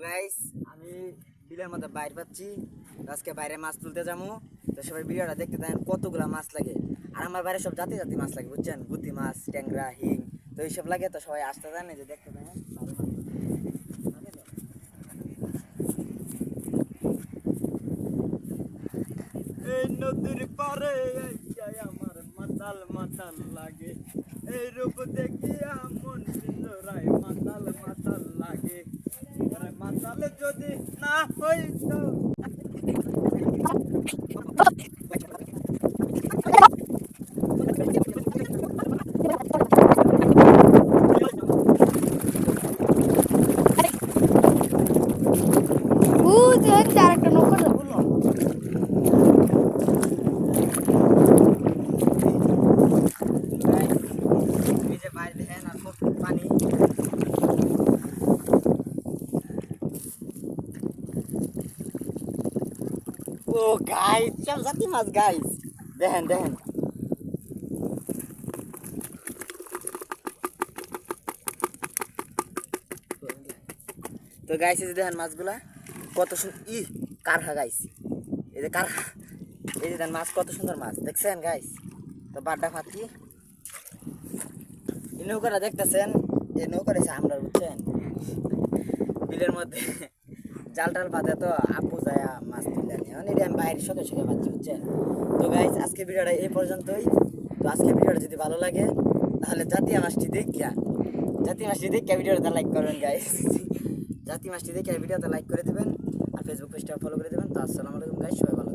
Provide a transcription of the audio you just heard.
Guys আমি বিলের মধ্যে বাইরে পাচ্ছি, আজকে বাইরে মাছ তুলতে যাবো। তো সবাই ভিডিওটা দেখতে দেন, কতগুলা মাছ লাগে। আর আমার বাইরে সব জাতি জাতি মাছ লাগে, বুঝছেন, গুতি মাছ, ট্যাংরা, হিং, তো এইসব লাগে। তো সবাই আসতে দেন, এই যে দেখতে দেন। এই নদীর পারে আমার মাতাল মাতাল লাগে, এই রূপ দেখিয়া মন পিঞ্জরায় মাতাল মাতাল লাগে। মাতাল যদি না হইতো আরেকটা নৌকা বলো। এই যে বাইরে দেখেন আর খুব পানি। ও গাইস, সব জাতি মাছ গাইস, দেখেন দেখেন। তো গাইস এই যে দেখেন মাছগুলা কত সুন্দর, কারহা গাইস, এই যে কারহা, এই যে দেখেন মাছ, কত সুন্দর মাছ দেখছেন গাইস। তো বাড্ডা ফাতি এই নৌকাটা দেখতেছেন, এই নৌকাটা আমরা, বুঝছেন, বিলের মধ্যে জাল টাল পাতে, তো আপু যায় মাছ তুলে আনি, মানে এটা আমি বাইরে সকাল সকাল পাচ্ছি, বুঝছেন। তো গাইস আজকে ভিডিওটা এই পর্যন্তই। তো আজকে ভিডিওটা যদি ভালো লাগে তাহলে জাতীয় মাছটি দেখিয়া ভিডিওটা লাইক করবেন গাইস। জাতীয় মাছটি দেখে ভিডিওতে লাইক করে দেবেন আর ফেসবুক পেজটা ফলো করে দেবেন। তো আসসালামু আলাইকুম গাইস, সবাই ভালো